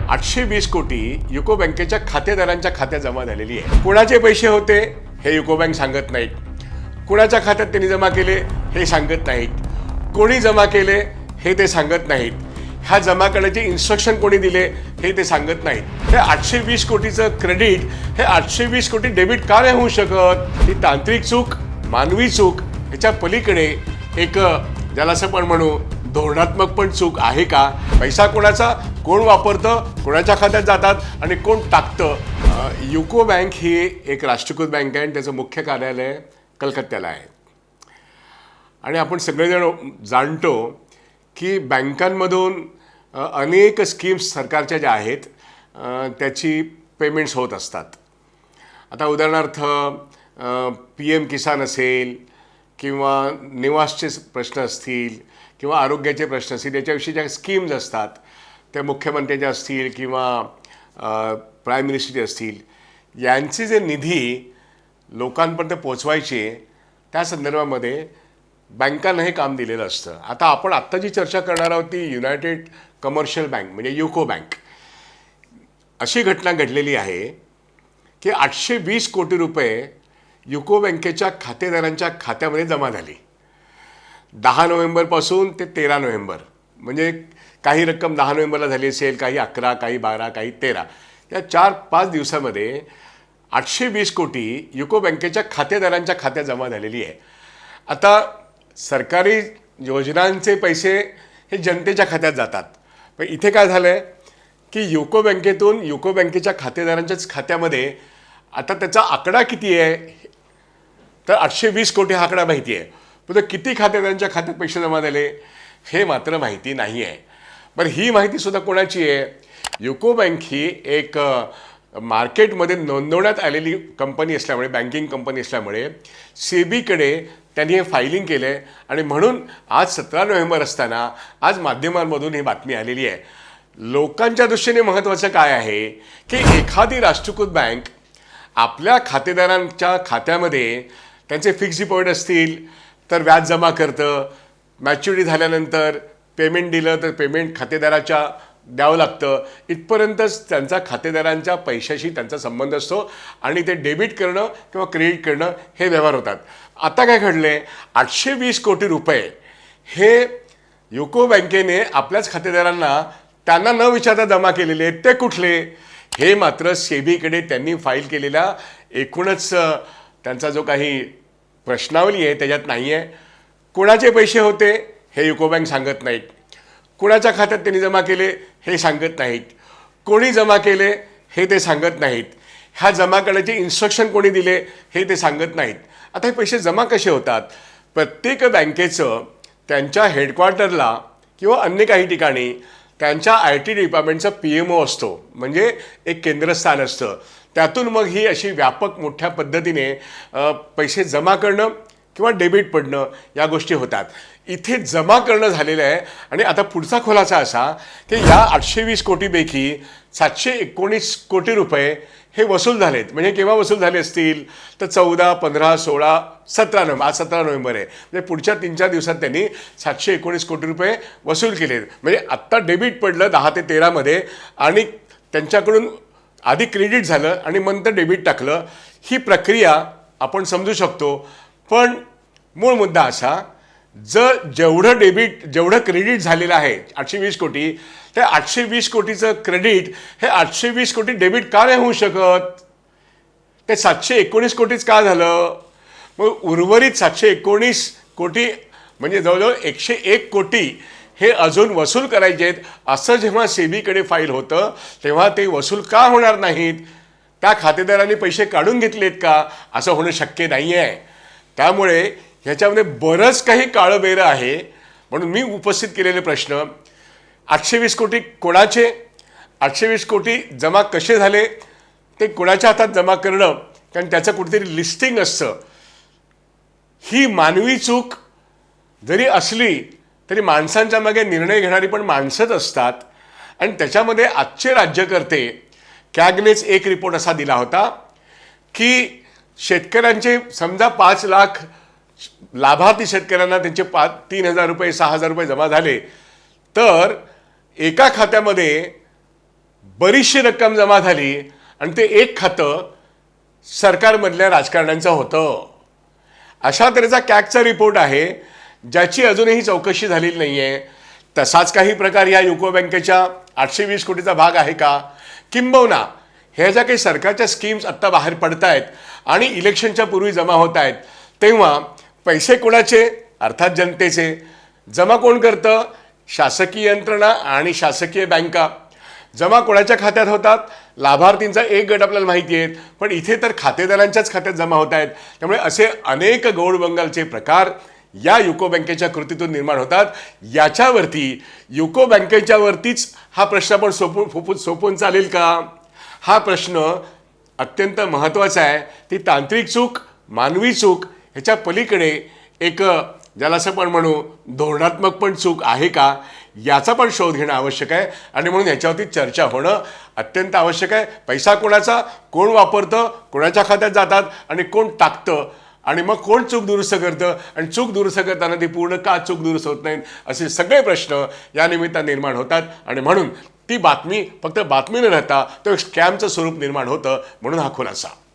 820 कोटी युको बँकेच्या खातेदारांच्या खात्यात जमा झालेली आहे. कुणाचे पैसे होते हे युको बँक सांगत नाहीत. कुणाच्या खात्यात त्यांनी जमा केले हे सांगत नाहीत. कोणी जमा केले हे ते सांगत नाहीत. ह्या जमा करण्याचे इन्स्ट्रक्शन कोणी दिले हे ते सांगत नाहीत. हे 820 कोटीचं क्रेडिट हे 820 कोटी डेबिट का नाही होऊ शकत? ही तांत्रिक चूक, मानवी चूक, ह्याच्या पलीकडे एक ज्याला असं पण म्हणू धोरणात्मक पण चूक आहे का? पैसा कोणाचा, कोण वापरतं, कोणाच्या खात्यात जातात आणि कोण टाकतं? युको बँक ही एक राष्ट्रीयकृत बँक आहे आणि त्याचं मुख्य कार्यालय कलकत्त्याला आहे. आणि आपण सगळेजण जाणतो की बँकांमधून अनेक स्कीम्स सरकारच्या ज्या आहेत त्याची पेमेंट्स होत असतात. आता उदाहरणार्थ PM किसान असेल किंवा निवासचे प्रश्न असतील किंवा आरोग्याचे प्रश्न असतील, याच्याविषयी ज्या स्कीम्स असतात त्या मुख्यमंत्र्यांच्या असतील किंवा प्राईम मिनिस्टरचे असतील, यांचे जे निधी लोकांपर्यंत पोचवायचे त्या संदर्भामध्ये बँकांना हे काम दिलेलं असतं. आता आपण आत्ता जी चर्चा करणार आहोत ती युनायटेड कमर्शियल बँक म्हणजे युको बँक. अशी घटना घडलेली आहे की 820 कोटी रुपये युको बँकेच्या खातेदारांच्या खात्यामध्ये जमा झाली. 10 नोव्हेंबरपासून ते 13 नोव्हेंबर, म्हणजे काही रक्कम 10 नोव्हेंबरला झाली असेल, काही 11, काही 12, काही 13, या 4-5 दिवसामध्ये 820 कोटी युको बँकेच्या खातेदारांच्या खात्यात जमा झालेली आहे. आता सरकारी योजनांचे पैसे हे जनतेच्या खात्यात जातात, पण इथे काय झालं आहे की युको बँकेतून युको बँकेच्या खातेदारांच्याच खात्यामध्ये आता त्याचा आकडा किती आहे तर 820 कोटी हा आकडा माहिती आहे, पण किती खातेदारांच्या खात्यात पैसे जमा झाले हे मात्र माहिती नाही आहे. बरं, ही माहितीसुद्धा कोणाची आहे? युको बँक ही एक मार्केटमध्ये नोंदवण्यात आलेली कंपनी असल्यामुळे, बँकिंग कंपनी असल्यामुळे सेबीकडे त्यांनी हे फायलिंग केलं आहे आणि म्हणून आज 17 नोव्हेंबर असताना आज माध्यमांमधून ही बातमी आलेली आहे. लोकांच्या दृष्टीने महत्त्वाचं काय आहे की एखादी राष्ट्रीयकृत बँक आपल्या खातेदारांच्या खात्यामध्ये त्यांचे फिक्स डिपॉझिट असतील तर व्याज जमा करतं, मॅच्युरिटी झाल्यानंतर पेमेंट दिलं तर पेमेंट खातेदाराच्या द्यावं लागतं, इथपर्यंतच त्यांचा खातेदारांच्या पैशाशी त्यांचा संबंध असतो आणि ते डेबिट करणं किंवा क्रेडिट करणं हे व्यवहार होतात. आता काय घडलं आहे? 820 कोटी रुपये हे युको बँकेने आपल्याच खातेदारांना त्यांना न विचारता जमा केलेले आहेत. ते कुठले? हे मात्र सेबीकडे त्यांनी फाईल केलेला एकूणच त्यांचा जो काही प्रश्नावली आहे त्याच्यात नाही आहे. कुणाचे पैसे होते हे युको बँक सांगत नाहीत. कुणाच्या खात्यात त्यांनी जमा केले हे सांगत नाहीत. कोणी जमा केले हे ते सांगत नाहीत. ह्या जमा करण्याचे इन्स्ट्रक्शन कोणी दिले हे ते सांगत नाहीत. आता हे पैसे जमा कसे होतात? प्रत्येक बँकेचं त्यांच्या हेडक्वार्टरला किंवा अन्य काही ठिकाणी त्यांच्या IT डिपार्टमेंटचा PMO असतो, म्हणजे एक केंद्रस्थान असतं. त्यातून मग ही अशी व्यापक मोठ्या पद्धतीने पैसे जमा करणं किंवा डेबिट पडणं या गोष्टी होतात. इथे जमा करणं झालेलं आहे आणि आता पुढचा खुलासा असा की या 820 कोटीपैकी 719 कोटी रुपये हे वसूल झालेत. म्हणजे केव्हा वसूल झाले असतील तर 14, 15, 16, 17 नोव्हेंबर, आज 17 नोव्हेंबर आहे, म्हणजे पुढच्या 3-4 दिवसात त्यांनी 719 कोटी रुपये वसूल केलेत. म्हणजे आत्ता डेबिट पडलं 10 ते 13 मध्ये आणि त्यांच्याकडून आधी क्रेडिट झालं आणि नंतर डेबिट टाकलं. ही प्रक्रिया आपण समजू शकतो, पण मूळ मुद्दा असा, जेवढं क्रेडिट झालेलं आहे 820 कोटी, ते 820 कोटीचं क्रेडिट हे 820 कोटी डेबिट का नाही होऊ शकत? ते 719 कोटीच का झालं? मग उर्वरित 719 कोटी म्हणजे जवळजवळ 101 कोटी हे अजून वसूल करायचे आहेत. असं जेव्हा सेबीकडे फाईल होतं तेव्हा ते वसूल का होणार नाहीत? त्या खातेदारांनी पैसे काढून घेतलेत का? असं होणं शक्य नाही आहे. त्यामुळे ह्याच्यामध्ये बरंच काही काळंबेरं आहे. म्हणून मी उपस्थित केलेले प्रश्न, 820 कोटी कोणाचे, 820 कोटी जमा कसे झाले, ते कोणाच्या हातात जमा करणं, कारण त्याचं कुठेतरी लिस्टिंग असतं. ही मानवी चूक जरी असली तरी माणसांच्या मागे निर्णय घेणारी पण माणसंच असतात आणि त्याच्यामध्ये आजचे राज्यकर्ते, कॅगनेच एक रिपोर्ट असा दिला होता की शेतकऱ्यांचे समजा 5 लाख लाभार्थी शेतकऱ्यांना त्यांचे 3,000 रुपये 6,000 रुपये जमा झाले तर एका खात्यामध्ये बरीचशी रक्कम जमा झाली आणि ते एक खातं सरकारमधल्या राजकारण्यांचं होतं. अशा तऱ्हेचा कॅगचा रिपोर्ट आहे ज्याची अजूनही चौकशी झालेली नाही आहे. तसाच काही प्रकार या युको बँकेच्या 820 कोटीचा भाग आहे का? किंबहुना ह्या ज्या काही सरकारच्या स्कीम्स आत्ता बाहेर पडत आहेत आणि इलेक्शनच्या पूर्वी जमा होत आहेत तेव्हा पैसे कोणाचे? अर्थात जनतेचे. जमा कोण करतं? शासकीय यंत्रणा आणि शासकीय बँका. जमा कोणाच्या खात्यात होतात? लाभार्थींचा एक गट आपल्याला माहिती आहे, पण इथे तर खातेदारांच्याच खात्यात जमा होत आहेत. त्यामुळे असे अनेक गौडबंगालचे प्रकार या युको बँकेच्या कृतीतून निर्माण होतात. याच्यावरती युको बँकेच्यावरतीच हा प्रश्न आपण सोपून चालेल का? हा प्रश्न अत्यंत महत्त्वाचा आहे. ती तांत्रिक चूक, मानवी चूक ह्याच्या पलीकडे एक ज्याला असं पण म्हणू धोरणात्मक पण चूक आहे का, याचा पण शोध घेणं आवश्यक आहे. आणि म्हणून ह्याच्यावरती चर्चा होणं अत्यंत आवश्यक आहे. पैसा कोणाचा, कोण वापरतं, कोणाच्या खात्यात जातात आणि कोण टाकतं, आणि मग कोण चूक दुरुस्त करतं, आणि चूक दुरुस्त करताना ती पूर्ण का चूक दुरुस्त होत नाहीत, असे सगळे प्रश्न या निमित्तानं निर्माण होतात. आणि म्हणून ती बातमी फक्त बातमी न राहता तो एक स्कॅमचं स्वरूप निर्माण होतं. म्हणून हा खुलासा.